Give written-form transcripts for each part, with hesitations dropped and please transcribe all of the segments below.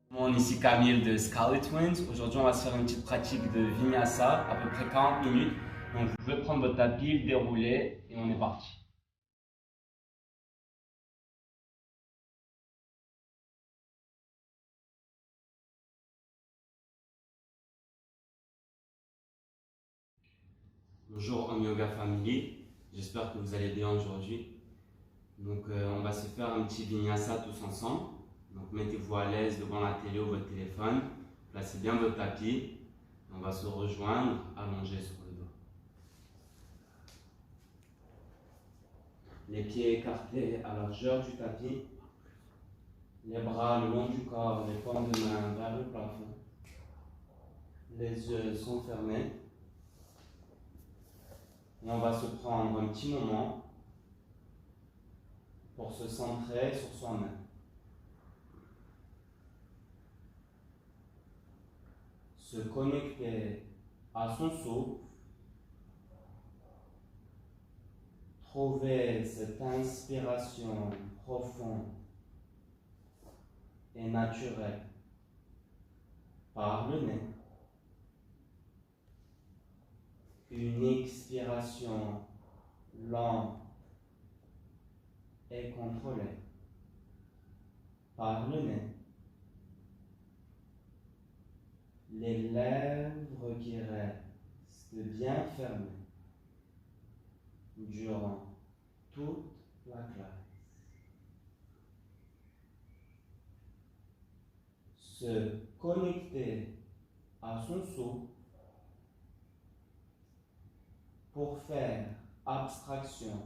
Mon ici Camille de Scarlet Twins. Aujourd'hui, on va se faire une petite pratique de Vinyasa, à peu près 40 minutes. Donc, vous pouvez prendre votre tapis, le dérouler et on est parti. Bonjour en Yoga Family, j'espère que vous allez bien aujourd'hui. Donc, on va se faire un petit Vinyasa tous ensemble. Donc, mettez-vous à l'aise devant la télé ou votre téléphone. Placez bien votre tapis. On va se rejoindre allongé sur le dos. Les pieds écartés à la largeur du tapis. Les bras le long du corps, les paumes de main vers le plafond. Les yeux sont fermés. Et on va se prendre un petit moment pour se centrer sur soi-même. Se connecter à son souffle. Trouver cette inspiration profonde et naturelle par le nez. Une expiration lente et contrôlée par le nez. Les lèvres qui restent bien fermées durant toute la classe. Se connecter à son souffle pour faire abstraction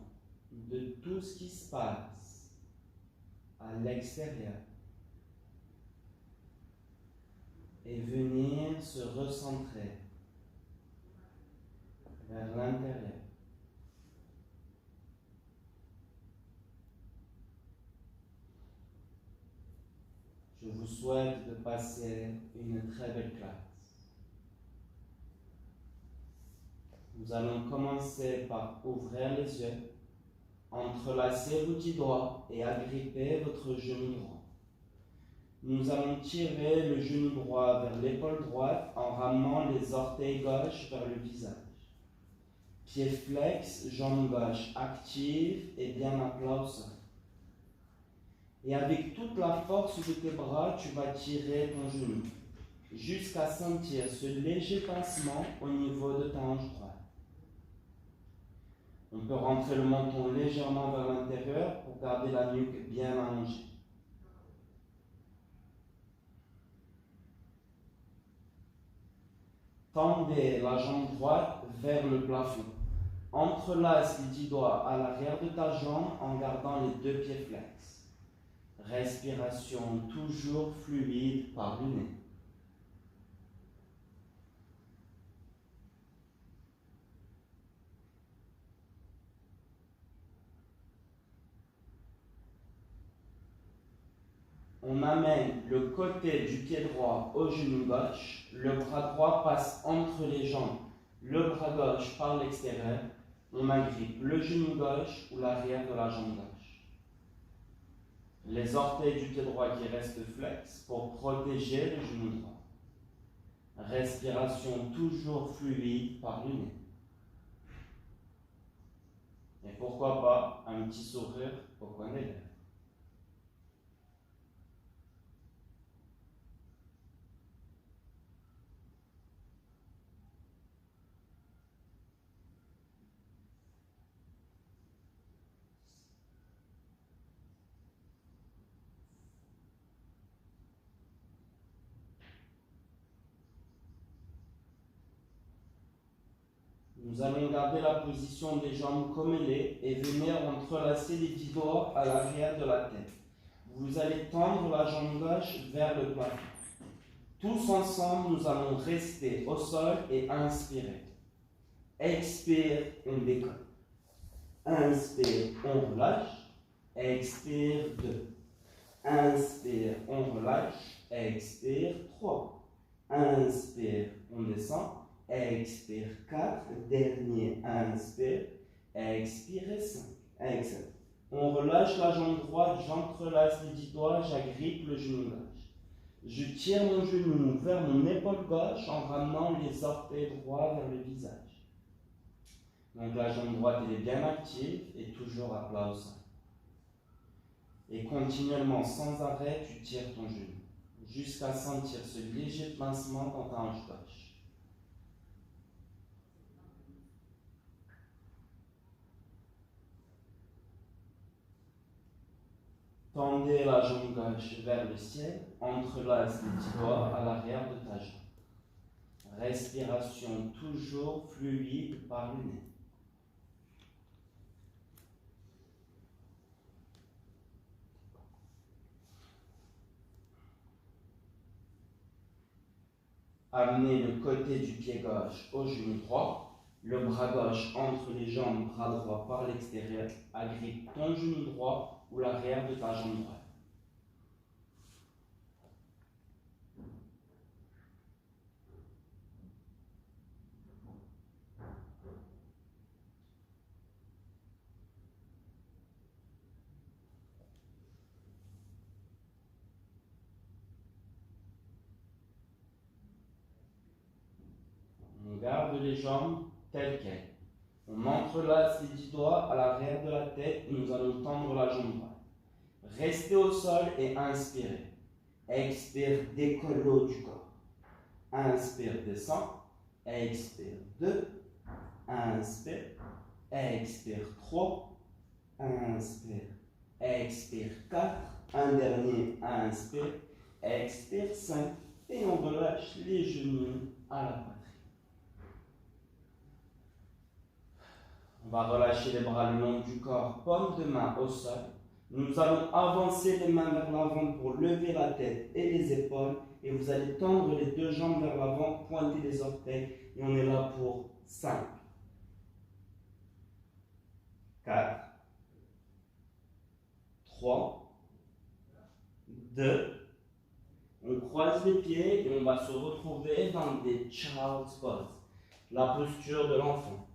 de tout ce qui se passe à l'extérieur et venir se recentrer vers l'intérieur. Je vous souhaite de passer une très belle classe. Nous allons commencer par ouvrir les yeux, entrelacer vos 10 doigts et agripper votre genou droit. Nous allons tirer le genou droit vers l'épaule droite en ramenant les orteils gauche vers le visage. Pied flex, jambe gauche active et bien à plat au sol. Et avec toute la force de tes bras, tu vas tirer ton genou jusqu'à sentir ce léger pincement au niveau de ta hanche droite. On peut rentrer le menton légèrement vers l'intérieur pour garder la nuque bien allongée. Tendez la jambe droite vers le plafond. Entrelace les 10 doigts à l'arrière de ta jambe en gardant les 2 pieds flex. Respiration toujours fluide par le nez. On amène le côté du pied droit au genou gauche. Le bras droit passe entre les jambes. Le bras gauche par l'extérieur. On agrippe le genou gauche ou l'arrière de la jambe gauche. Les orteils du pied droit qui restent flex pour protéger le genou droit. Respiration toujours fluide par le nez. Et pourquoi pas un petit sourire au coin des lèvres. Nous allons garder la position des jambes comme elle est et venir entrelacer les 10 doigts à l'arrière de la tête. Vous allez tendre la jambe gauche vers le plafond. Tous ensemble, nous allons rester au sol et inspirer. Expire, on décolle. Inspire, on relâche. Expire, 2. Inspire, on relâche. Expire, 3. Inspire, on descend. Expire 4, dernier, inspire, expire 5, excellent. On relâche la jambe droite, j'entrelace les 10 doigts, j'agrippe le genou gauche. Je tire mon genou vers mon épaule gauche en ramenant les orteils droits vers le visage. Donc la jambe droite elle est bien active et toujours à plat au sol. Et continuellement, sans arrêt, tu tires ton genou jusqu'à sentir ce léger pincement dans ta hanche gauche. Tendez la jambe gauche vers le ciel, entrelace les 10 doigts à l'arrière de ta jambe. Respiration toujours fluide par le nez. Amenez le côté du pied gauche au genou droit, le bras gauche entre les jambes, bras droit par l'extérieur, agrippe ton genou droit ou l'arrière de ta jambe droite. On garde les jambes telles quelles. On entrelace les 10 doigts à l'arrière de la tête et nous allons tendre la jambe droite. Restez au sol et inspirez. Expire, décolle l'eau du corps. Inspire, descend. Expire, 2. Inspire. Expire, 3. Inspire. Expire, 4. Un dernier, inspire. Expire, 5. Et on relâche les genoux à la poitrine. On va relâcher les bras le long du corps, paume de main au sol. Nous allons avancer les mains vers l'avant pour lever la tête et les épaules. Et vous allez tendre les deux jambes vers l'avant, pointer les orteils. Et on est là pour 5, 4, 3, 2. On croise les pieds et on va se retrouver dans des child's pose, la posture de l'enfant.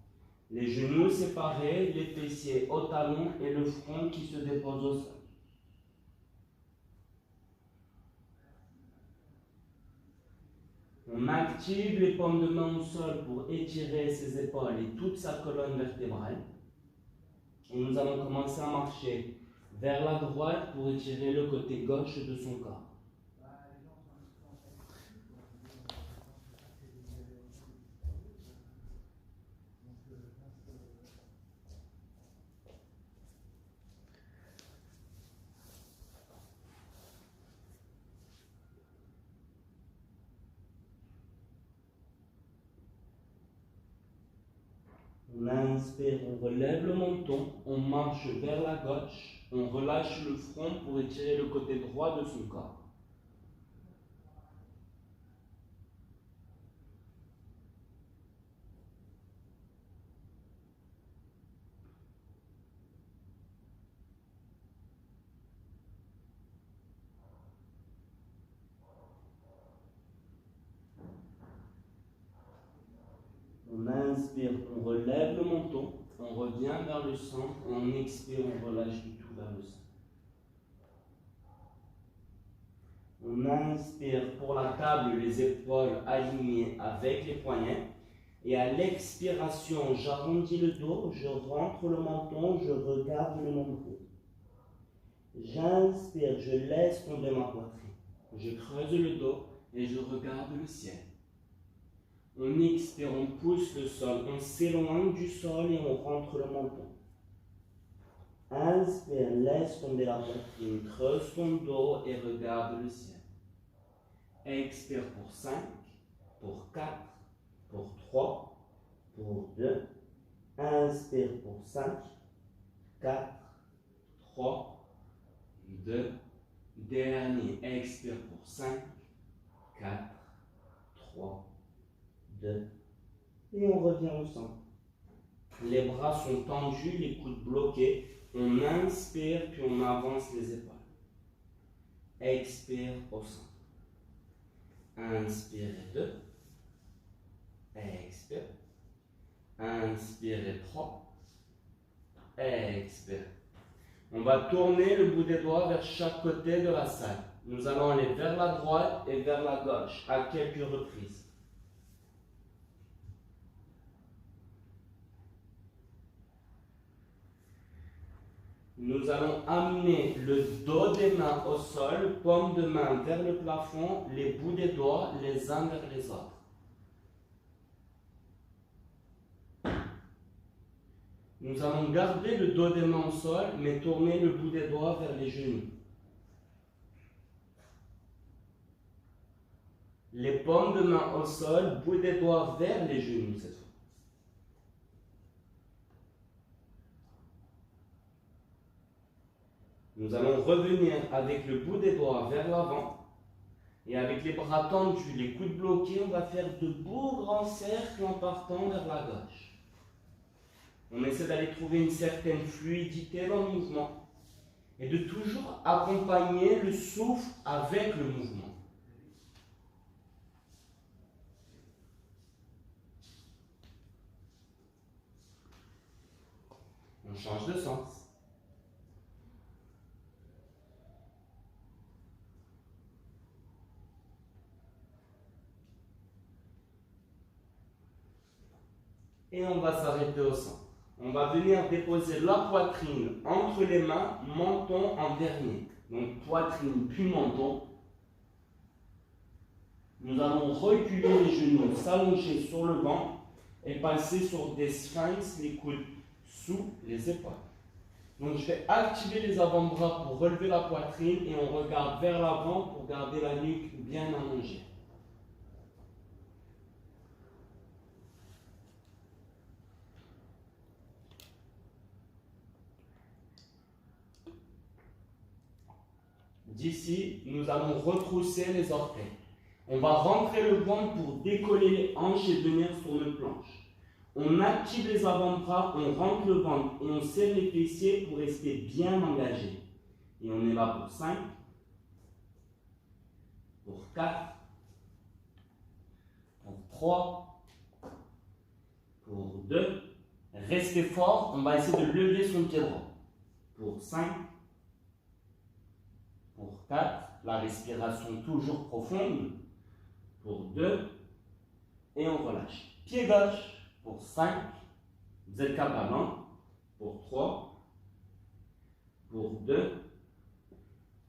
Les genoux séparés, les fessiers au talon et le front qui se dépose au sol. On active les paumes de main au sol pour étirer ses épaules et toute sa colonne vertébrale. Et nous allons commencer à marcher vers la droite pour étirer le côté gauche de son corps. On inspire, on relève le menton, on marche vers la gauche, on relâche le front pour étirer le côté droit de son corps. On inspire, on relève le menton, on revient vers le centre, on expire, on relâche du tout vers le centre. On inspire pour la table, les épaules alignées avec les poignets. Et à l'expiration, j'arrondis le dos, je rentre le menton, je regarde le nombril. J'inspire, je laisse tomber ma poitrine. Je creuse le dos et je regarde le ciel. On expire, on pousse le sol, on s'éloigne du sol et on rentre le menton. Inspire, laisse tomber la poitrine, creuse ton dos et regarde le ciel. Expire pour 5, pour 4, pour 3, pour 2. Inspire pour 5, 4, 3, 2. Dernier, expire pour 5, 4, 3, 2. Et on revient au centre. Les bras sont tendus, les coudes bloqués. On inspire, puis on avance les épaules. Expire au centre. Inspirez 2. Expire. Inspirez 3. Expire. On va tourner le bout des doigts vers chaque côté de la salle. Nous allons aller vers la droite et vers la gauche à quelques reprises. Nous allons amener le dos des mains au sol, paume de main vers le plafond, les bouts des doigts les uns vers les autres. Nous allons garder le dos des mains au sol, mais tourner le bout des doigts vers les genoux. Les paumes de main au sol, bout des doigts vers les genoux cette fois. Nous allons revenir avec le bout des doigts vers l'avant. Et avec les bras tendus, les coudes bloqués, on va faire de beaux grands cercles en partant vers la gauche. On essaie d'aller trouver une certaine fluidité dans le mouvement. Et de toujours accompagner le souffle avec le mouvement. On change de sens. Et on va s'arrêter au centre. On va venir déposer la poitrine entre les mains, menton en dernier. Donc poitrine puis menton. Nous allons reculer les genoux, s'allonger sur le banc et passer sur des sphinx, les coudes sous les épaules. Donc je vais activer les avant-bras pour relever la poitrine et on regarde vers l'avant pour garder la nuque bien allongée. D'ici, nous allons retrousser les orteils. On va rentrer le ventre pour décoller les hanches et venir sur notre planche. On active les avant-bras, on rentre le ventre et on serre les fessiers pour rester bien engagé. Et on est là pour 5, pour 4, pour 3, pour 2. Restez fort, on va essayer de lever son pied droit. Pour 5, pour 4, la respiration toujours profonde. Pour 2, et on relâche. Pied gauche, pour 5, vous êtes capable, hein? Pour 3, pour 2,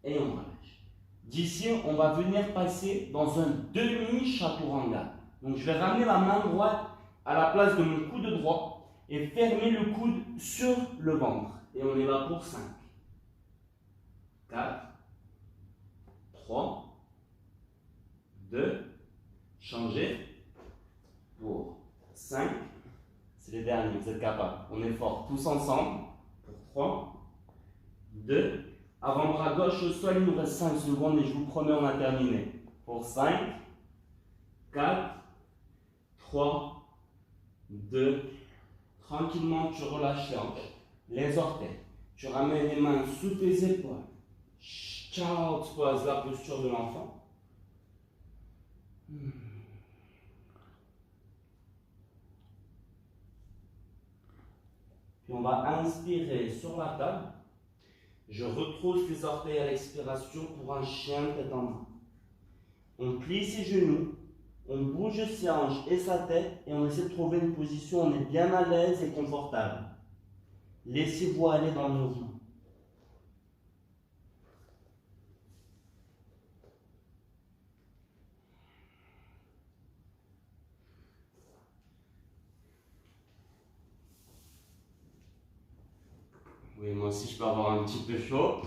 et on relâche. D'ici, on va venir passer dans un demi-chaturanga. Donc je vais ramener la main droite à la place de mon coude droit et fermer le coude sur le ventre. Et on est là pour 5, 4, 3, 2, changez, pour 5, c'est les derniers, vous êtes capables. On est fort, tous ensemble, pour 3, 2, avant-bras gauche au sol, il nous reste 5 secondes et je vous promets, on a terminé. Pour 5, 4, 3, 2, tranquillement, tu relâches les hanches, les orteils, tu ramènes les mains sous tes épaules. Ciao, tu poses la posture de l'enfant. Puis on va inspirer sur la table. Je retrousse les orteils à l'expiration pour un chien tête en bas. On plie ses genoux, on bouge ses hanches et sa tête et on essaie de trouver une position où on est bien à l'aise et confortable. Laissez-vous aller dans le mouvement. Oui, moi aussi je peux avoir un petit peu chaud.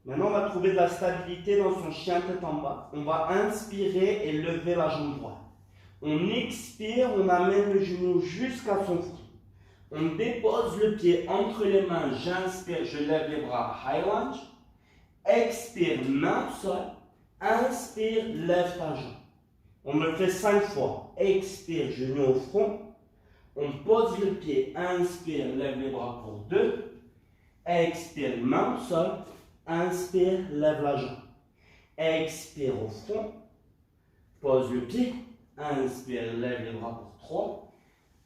Maintenant, on va trouver de la stabilité dans son chien tête en bas. On va inspirer et lever la jambe droite. On expire, on amène le genou jusqu'à son front. On dépose le pied entre les mains. J'inspire, je lève les bras. High lunge. Expire, main au sol. Inspire, lève ta jambe. On le fait 5 fois. Expire, genou au front. On pose le pied, inspire, lève les bras pour 2. Expire, main au sol. Inspire, lève la jambe. Expire au front. Pose le pied. Inspire, lève les bras pour 3.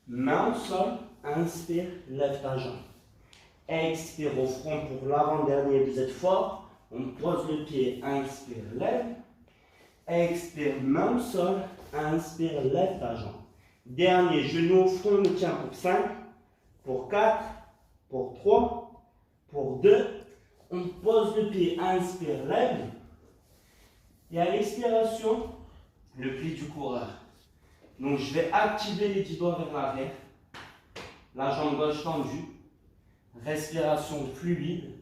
Main au sol. Inspire, lève ta jambe. Expire au front pour l'avant-dernier, vous êtes fort. On pose le pied, inspire, lève. Expire, main au sol, inspire, lève ta jambe. Dernier, genou au front, on tient pour 5, pour 4, pour 3, pour 2. On pose le pied, inspire, lève. Et à l'expiration, le pli du coureur. Donc je vais activer les 10 doigts vers l'arrière. La jambe gauche tendue. Respiration fluide.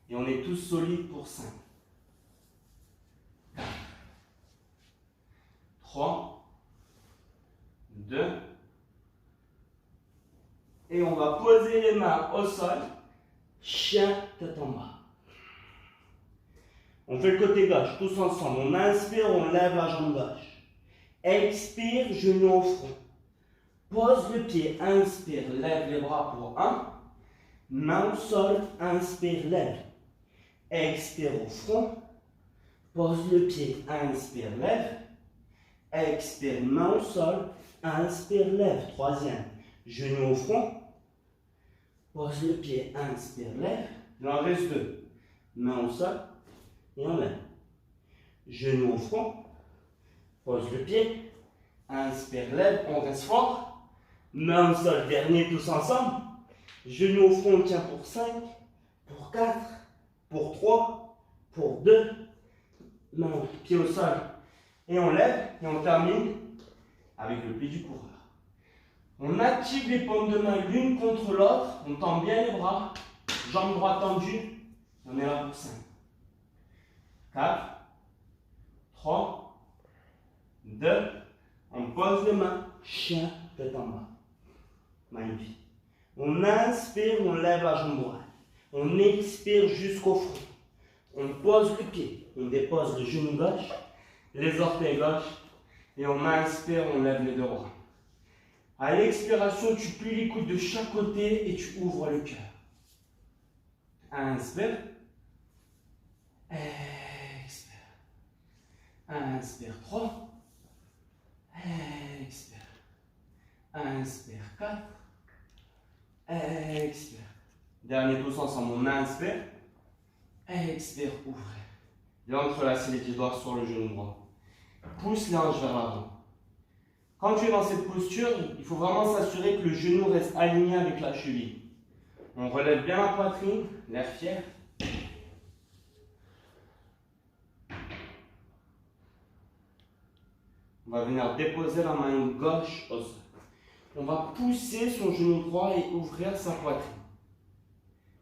Et on est tous solides pour 5. 4, 3, 2. Et on va poser les mains au sol. Chien, tête en bas. On fait le côté gauche, tous ensemble. On inspire, on lève la jambe gauche. Expire, genou au front. Pose le pied, inspire, lève les bras pour 1. Main au sol, inspire, lève. Expire au front. Pose le pied, inspire, lève. Expire, main au sol, inspire, lève. Troisième, genou au front. Pose le pied, inspire, lève. Il en reste 2. Main au sol et on lève. Genou au front. Pose le pied. Inspire, lève. On reste fort. Main au sol, dernier tous ensemble. Genou au front, on tient pour 5, pour 4, pour 3, pour 2. Main, pied au sol. Et on lève et on termine avec le pli du coureur. On active les paumes de main l'une contre l'autre. On tend bien les bras. Jambe droite tendue. On est là pour 5. 4, 3, 2. On pose les mains. Chien, tête en bas. Magnifique. On inspire, on lève la jambe droite. On expire jusqu'au front. On pose le pied. On dépose le genou gauche, les orteils gauche. Et on inspire, on lève les deux bras. À l'expiration, tu plies les coudes de chaque côté et tu ouvres le cœur. Inspire. Expire. Inspire 3. Expire. Inspire 4. Expire. Dernier tous ensemble. On inspire. Expire, ouvrez. Et entrelacez les 10 doigts sur le genou droit. Pousse les hanches vers l'avant. Quand tu es dans cette posture, il faut vraiment s'assurer que le genou reste aligné avec la cheville. On relève bien la poitrine, l'air fier. On va venir déposer la main gauche au sol. On va pousser son genou droit et ouvrir sa poitrine.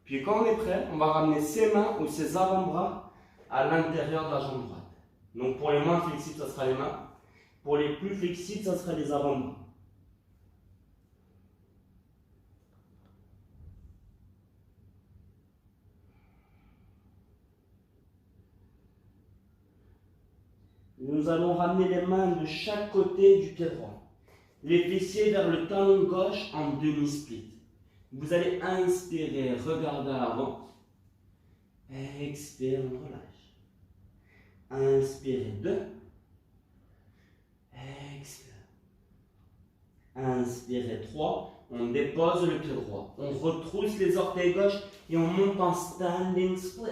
Puis quand on est prêt, on va ramener ses mains ou ses avant-bras à l'intérieur de la jambe droite. Donc pour les moins flexibles, ça sera les mains. Pour les plus flexibles, ça sera les avant-bras. Nous allons ramener les mains de chaque côté du pied droit. Les fessiers vers le talon gauche en demi-split. Vous allez inspirer, regarder à l'avant. Expire, on relâche. Inspirez 2. Expire. Inspirez 3. On dépose le pied droit. On retrousse les orteils gauche et on monte en standing split.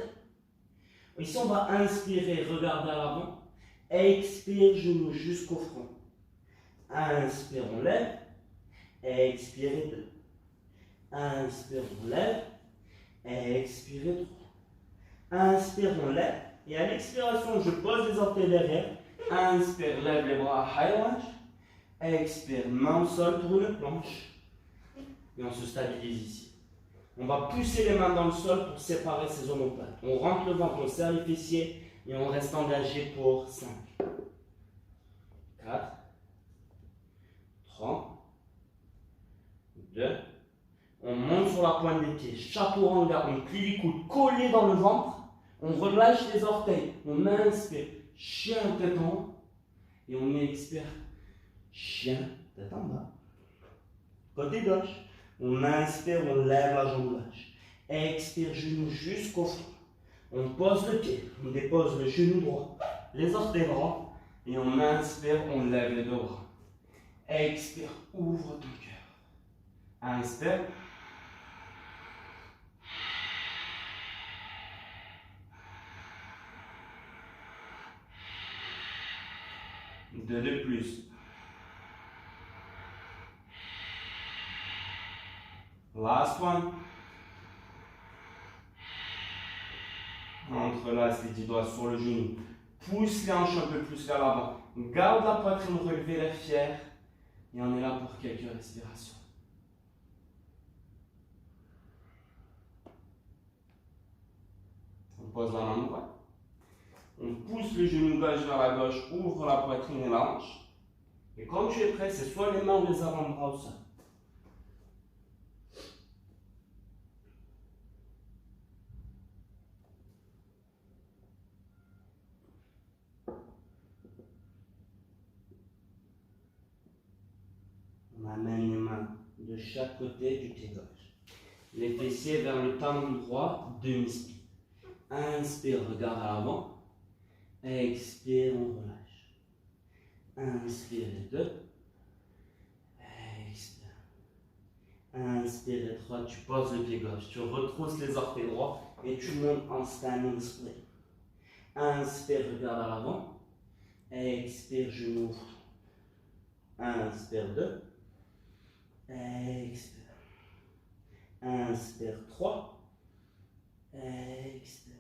Ici, on va inspirer, regarder à l'avant. Expire, genou jusqu'au front. Inspire, on lève. Expirez 2. Inspire, on lève. Expirez 3. Inspire, on lève. Et à l'expiration, je pose les orteils derrière. Inspire, lève les bras à high lunge. Expire, main au sol pour une planche. Et on se stabilise ici. On va pousser les mains dans le sol pour séparer ces omoplates. On rentre le ventre, on serre les fessiers et on reste engagé pour 5, 4, 3, 2. On monte sur la pointe des pieds, chapeau en garde, on plie les coudes collés dans le ventre. On relâche les orteils, on inspire, chien tête en haut. Et on expire, chien tête en bas. Côté gauche, on inspire, on lève la jambe gauche. Expire, genou jusqu'au front. On pose le pied, on dépose le genou droit, les orteils droits. Et on inspire, on lève les deux bras. Expire, ouvre ton cœur. Inspire. 2 de plus. Last one. Entrelace les 10 doigts sur le genou. Pousse les hanches un peu plus vers l'avant. Garde la poitrine relevée, l'air fier. Et on est là pour quelques respirations. On pose la main droite. On pousse le genou gauche vers la gauche, ouvre la poitrine et la hanche. Et quand tu es prêt, c'est soit les mains ou les avant-bras au sol. On amène les mains de chaque côté du pied gauche. Les fessiers vers le talon droit, demi-split. Inspire, regarde à l'avant. Expire, on relâche. Inspire et 2. Expire. Inspire et 3. Tu poses le pied gauche. Tu retrousses les orteils droits et tu montes en standing split. Inspire, regarde à l'avant. Expire, je m'ouvre. Inspire 2. Expire. Inspire 3. Expire.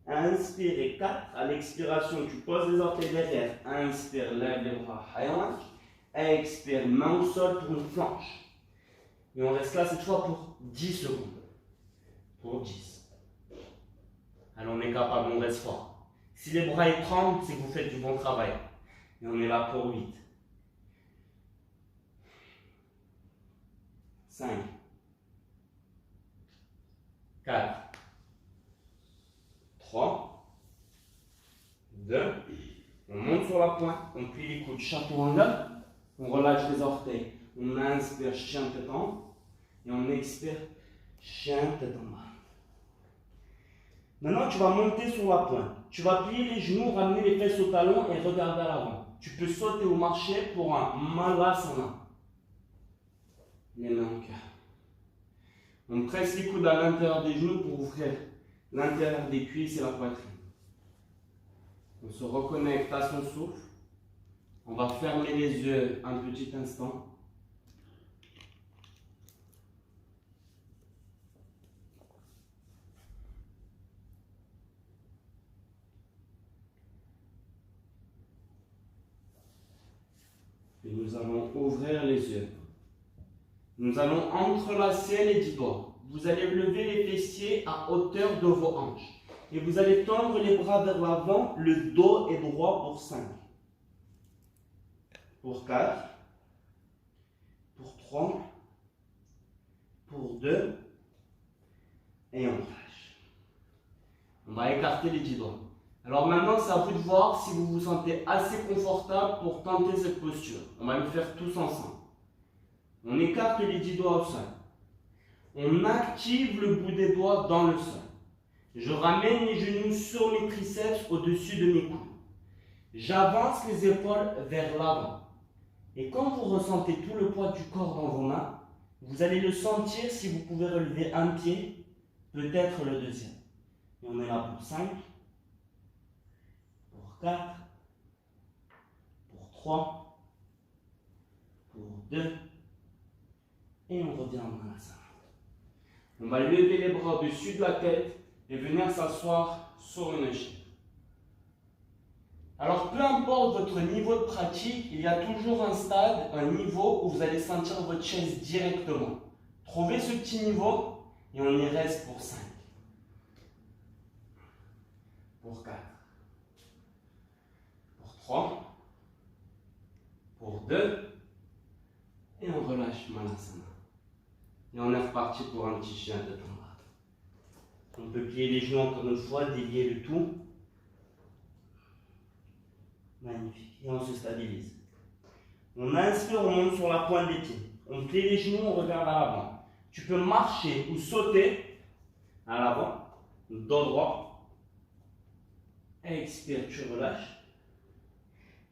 Inspire et 4. À l'expiration, tu poses les orteils derrière. Inspire, lève les bras. Highland. Expire, main au sol pour une planche. Et on reste là cette fois pour 10 secondes. Pour 10. Alors on est capable, on reste fort. Si les bras tremblent, c'est que vous faites du bon travail. Et on est là pour 8. 5. 4. 3. 2. On monte sur la pointe, on plie les coudes, chapeau en l'air, on relâche les orteils. On inspire, chien tête en haut, et on expire, chien tête en bas. Maintenant, tu vas monter sur la pointe. Tu vas plier les genoux, ramener les fesses au talon et regarder à l'avant. Tu peux sauter ou marcher pour un malasana. Les mains au cœur. On presse les coudes à l'intérieur des genoux pour ouvrir l'intérieur des cuisses et la poitrine. On se reconnecte à son souffle. On va fermer les yeux un petit instant. Et nous allons ouvrir les yeux. Nous allons entrelacer les 10 doigts. Vous allez lever les fessiers à hauteur de vos hanches. Et vous allez tendre les bras vers l'avant. Le dos est droit pour 5. Pour 4. Pour 3. Pour 2. Et on relâche. On va écarter les 10 doigts. Alors maintenant, c'est à vous de voir si vous vous sentez assez confortable pour tenter cette posture. On va le faire tous ensemble. On écarte les 10 doigts au sol. On active le bout des doigts dans le sol. Je ramène les genoux sur mes triceps au-dessus de mes coudes. J'avance les épaules vers l'avant. Et quand vous ressentez tout le poids du corps dans vos mains, vous allez le sentir si vous pouvez relever un pied, peut-être le deuxième. Et on est là pour 5, pour 4, pour 3, pour 2, et on revient en malasana. On va lever les bras au-dessus de la tête et venir s'asseoir sur une échelle. Alors, peu importe votre niveau de pratique, il y a toujours un stade, un niveau où vous allez sentir votre chaise directement. Trouvez ce petit niveau et on y reste pour 5. Pour 4. Pour 3. Pour 2. Et on relâche malasana. Et on est reparti pour un petit chien de temps. On peut plier les genoux encore une fois, délier le tout. Magnifique. Et on se stabilise. On inspire, on monte sur la pointe des pieds. On plie les genoux, on regarde à l'avant. Tu peux marcher ou sauter à l'avant, dos droit. Expire, tu relâches.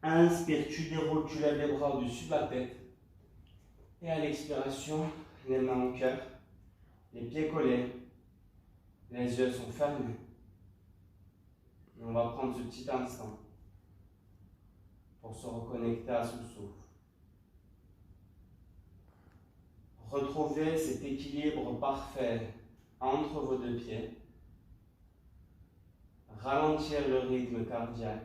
Inspire, tu déroules, tu lèves les bras au-dessus de la tête. Et à l'expiration, les mains au cœur, les pieds collés, les yeux sont fermés. Et on va prendre ce petit instant pour se reconnecter à son souffle. Retrouvez cet équilibre parfait entre vos deux pieds. Ralentir le rythme cardiaque.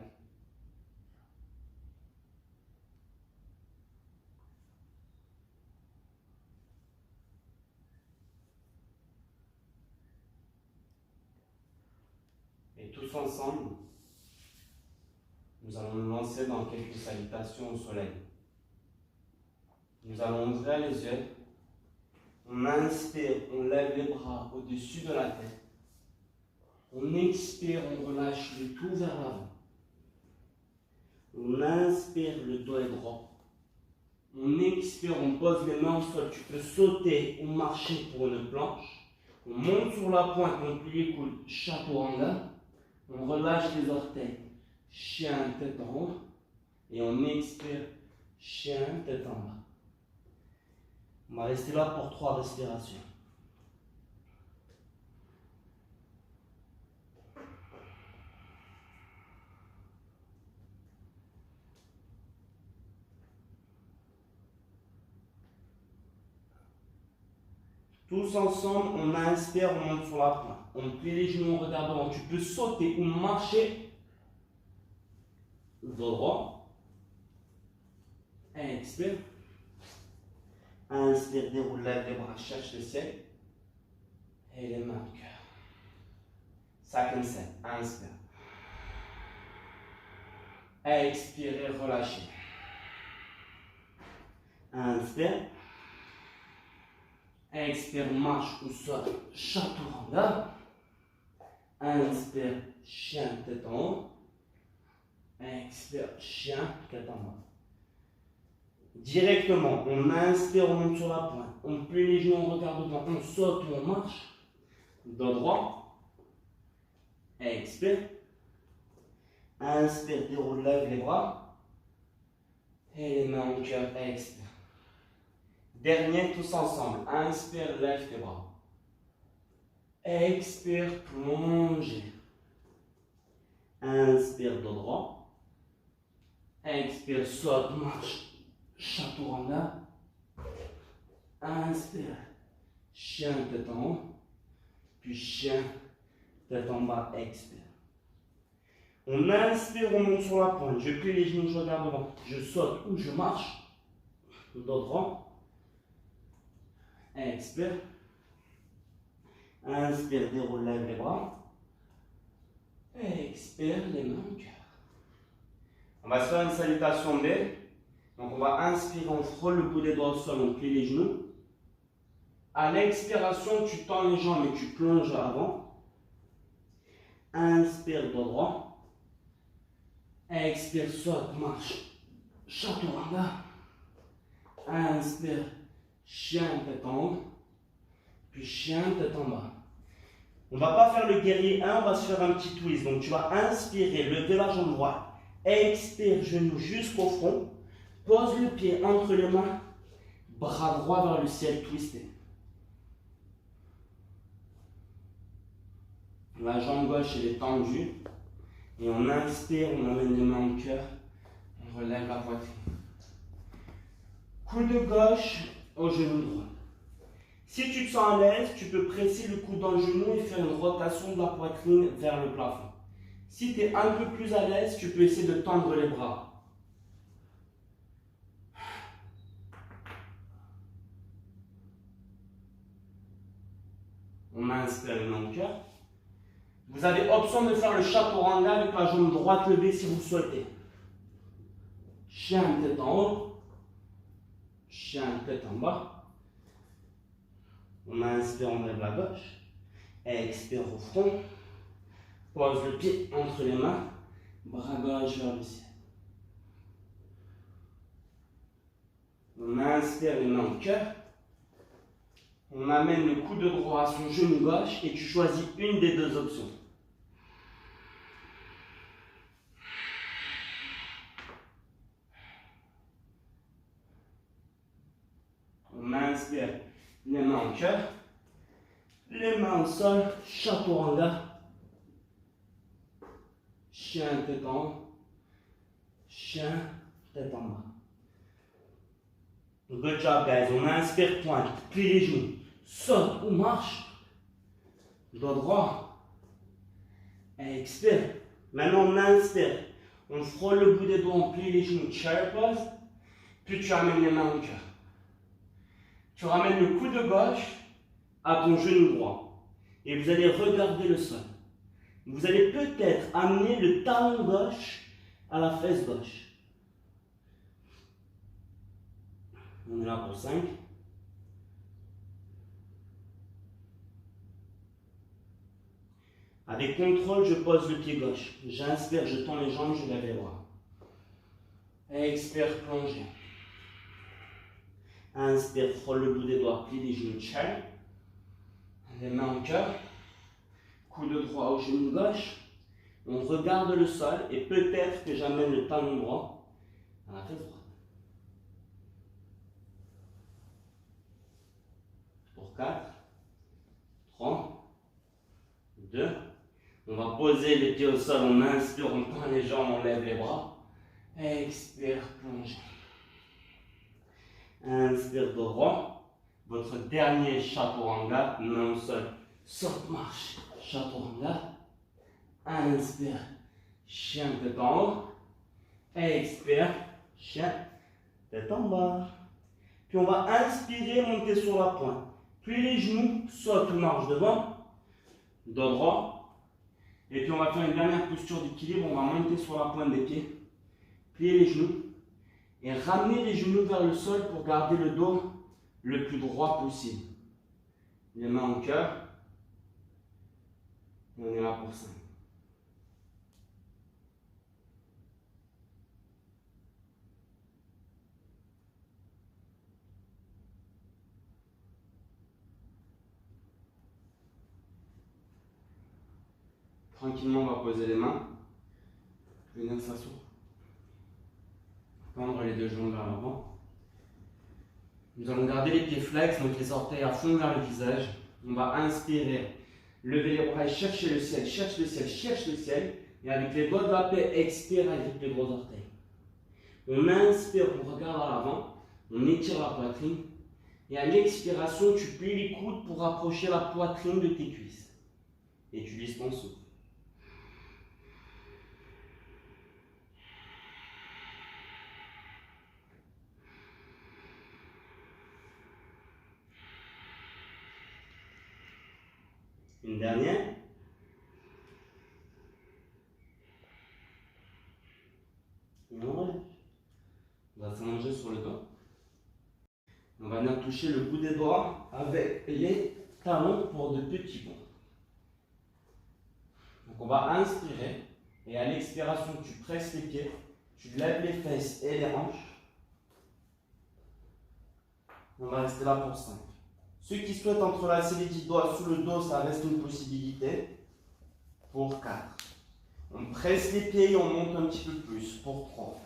Et tous ensemble, nous allons nous lancer dans quelques salutations au soleil. Nous allons ouvrir les yeux. On inspire, on lève les bras au-dessus de la tête. On expire, on relâche le tout vers l'avant. On inspire, le dos est droit. On expire, on pose les mains au sol. Tu peux sauter ou marcher pour une planche. On monte sur la pointe, on plie les coudes, chaturanga. On relâche les orteils. Chien, tête en haut. Et on expire, chien, tête en bas. On va rester là pour 3 respirations. Tous ensemble, on inspire, on monte sur la pointe. On plie les genoux, on regarde devant. Tu peux sauter ou marcher. Dos droit. Expire. Inspire, déroule, lève les bras, cherche le ciel. Et les mains au cœur. Second set. Inspire. Expirez, relâchez. Inspire. Expire, marche ou saute, chaturanga. Inspire, chien, tête en haut. Expire, chien, tête en bas. Directement, on inspire, on monte sur la pointe. On plie les genoux, on regarde devant. On saute ou on marche. Dos droit. Expire. Inspire, déroule, lève les bras. Et les mains au cœur, expire. Dernier, tous ensemble. Inspire, lève tes bras. Expire, plongez. Inspire, dos droit. Expire, saute, marche. Chaturanga. Inspire. Chien, tête en haut. Puis chien, tête en bas. Expire. On inspire, on monte sur la pointe. Je plie les genoux, je regarde devant. Je saute ou je marche. Dos droit. Expire. Inspire, déroule, lève les bras. Expire, les mains au cœur. On va se faire une salutation B. Donc on va inspirer, on frôle le bout des doigts au sol, on plie les genoux. À l'expiration, tu tends les jambes et tu plonges avant. Inspire, dos droit. Expire, saute, marche. Chaturanga. Inspire. Chien, tête en haut, puis chien, tête en bas. On ne va pas faire le guerrier 1, on va se faire un petit twist. Donc tu vas inspirer, lever la jambe droite, expire, genou jusqu'au front, pose le pied entre les mains, bras droit vers le ciel, twisté. La jambe gauche elle est tendue, et on inspire, on amène les mains au cœur, on relève la poitrine. Coude gauche au genou droit. Si tu te sens à l'aise, tu peux presser le coude dans le genou et faire une rotation de la poitrine vers le plafond. Si tu es un peu plus à l'aise, tu peux essayer de tendre les bras. On inspire les mains au cœur. Vous avez option de faire le chaturanga avec la jambe droite levée si vous le souhaitez. Chien, tête en haut. Chien, tête en bas. On inspire, on lève la gauche. Expire au front. Pose le pied entre les mains. Bras gauche vers le ciel. On inspire les mains au cœur. On amène le coude droit à son genou gauche et tu choisis une des deux options. On inspire les mains au cœur, les mains au sol, chaturanga, chien tête en haut, chien tête en bas. Good job, guys. On inspire, pointe, plie les genoux, saute ou marche. Dos droit. Expire. Maintenant, on inspire. On frôle le bout des doigts, on plie les genoux, chair pose. Puis tu ramènes les mains au cœur. Tu ramènes le coude gauche à ton genou droit. Et vous allez regarder le sol. Vous allez peut-être amener le talon gauche à la fesse gauche. On est là pour 5. Avec contrôle, je pose le pied gauche. J'inspire, je tends les jambes, je lève les bras. Expire, plongez. Inspire, frôle le bout des doigts, plie les genoux, chair. Les mains au cœur. Coude droit au genou gauche. On regarde le sol et peut-être que j'amène le talon droit à la fesse droite. Pour 4, 3, 2. On va poser les pieds au sol, on inspire, on tend les jambes, on lève les bras. Expire, plongez. Inspire droit. Votre dernier chaturanga, main au sol. Saute, marche, chaturanga. Inspire, chien tête en haut. Expire, chien tête en bas. Puis on va inspirer, monter sur la pointe. Puis les genoux, saute ou marche devant. Dos droit. Et puis on va faire une dernière posture d'équilibre. On va monter sur la pointe des pieds. Plier les genoux. Et ramener les genoux vers le sol pour garder le dos le plus droit possible. Les mains au cœur. Et on est là pour 5. Tranquillement, on va poser les mains. Venir s'asseoir. Tendre les deux jambes vers l'avant. Nous allons garder les pieds flex, donc les orteils à fond vers le visage. On va inspirer, lever les bras et chercher le ciel, cherche le ciel, cherche le ciel. Et avec les doigts de la paix, expire avec les gros orteils. On inspire, on regarde à l'avant, on étire la poitrine. Et à l'expiration, tu plies les coudes pour rapprocher la poitrine de tes cuisses. Et tu lises ton souffle. Une dernière. Et on relève. On va s'allonger sur le dos. On va venir toucher le bout des doigts avec les talons pour de petits bonds. Donc on va inspirer et à l'expiration tu presses les pieds, tu lèves les fesses et les hanches. On va rester là pour 5. Ceux qui souhaitent entrelacer les 10 doigts sous le dos, ça reste une possibilité. Pour 4. On presse les pieds et on monte un petit peu plus. Pour 3.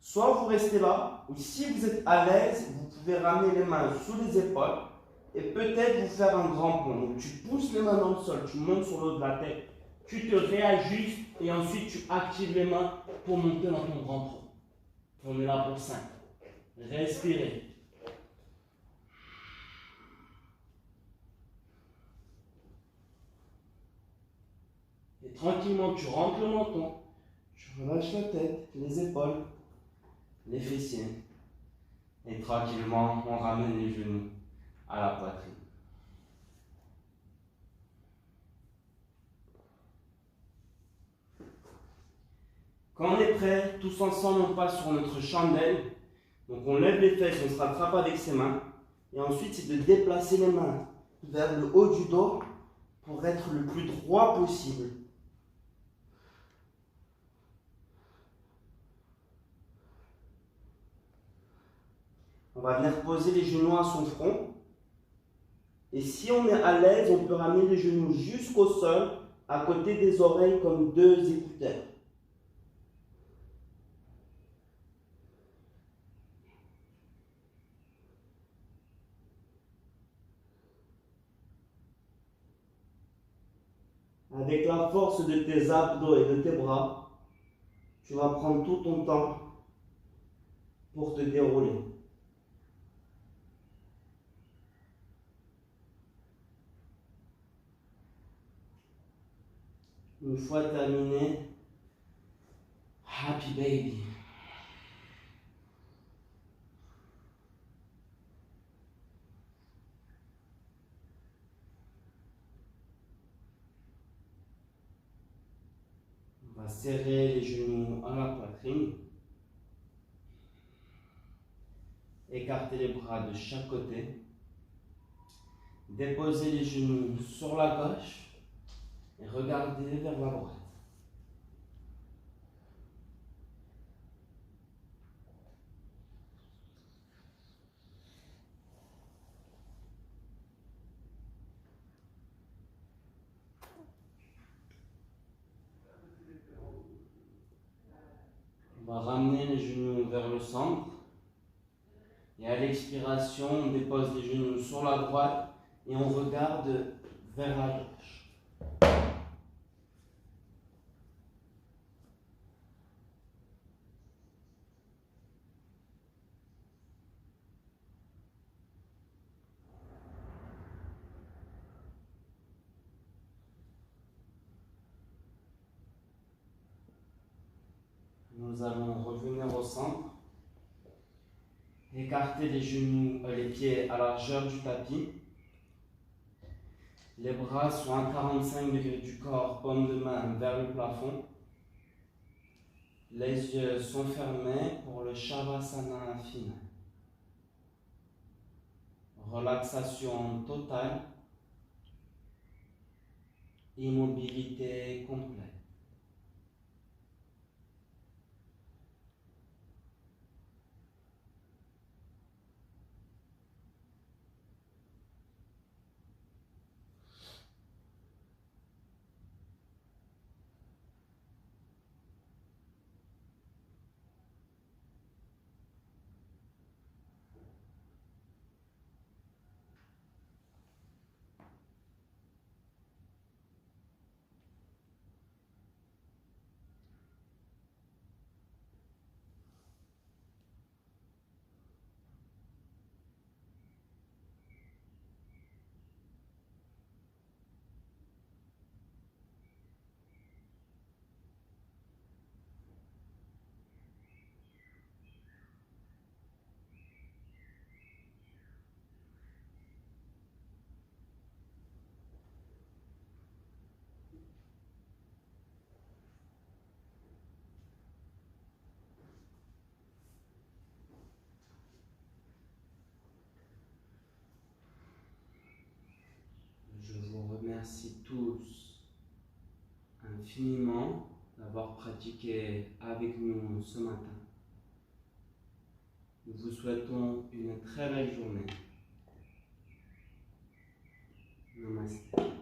Soit vous restez là, ou si vous êtes à l'aise, vous pouvez ramener les mains sous les épaules et peut-être vous faire un grand pont. Donc tu pousses les mains dans le sol, tu montes sur le haut de la tête, tu te réajustes et ensuite tu actives les mains pour monter dans ton grand pont. On est là pour 5. Respirez. Et tranquillement, tu rentres le menton, tu relâches la tête, les épaules, les fessiers. Et tranquillement, on ramène les genoux à la poitrine. Quand on est prêt, tous ensemble, on passe sur notre chandelle. Donc on lève les fesses, on se rattrape avec ses mains. Et ensuite, c'est de déplacer les mains vers le haut du dos pour être le plus droit possible. On va venir poser les genoux à son front. Et si on est à l'aise, on peut ramener les genoux jusqu'au sol, à côté des oreilles comme 2 écouteurs. Avec la force de tes abdos et de tes bras, Tu vas prendre tout ton temps pour te dérouler. Une fois terminé, happy baby. On va serrer les genoux à la poitrine. Écarter les bras de chaque côté. Déposer les genoux sur la gauche et regarder vers la droite. On va ramener les genoux vers le centre. Et à l'expiration, on dépose les genoux sur la droite et on regarde vers la gauche. Nous allons revenir au centre. Écarter les genoux, les pieds à la largeur du tapis. Les bras sont à 45 degrés du corps, paume de main vers le plafond. Les yeux sont fermés pour le Shavasana final. Relaxation totale. Immobilité complète. Je vous remercie tous infiniment d'avoir pratiqué avec nous ce matin. Nous vous souhaitons une très belle journée. Namaste.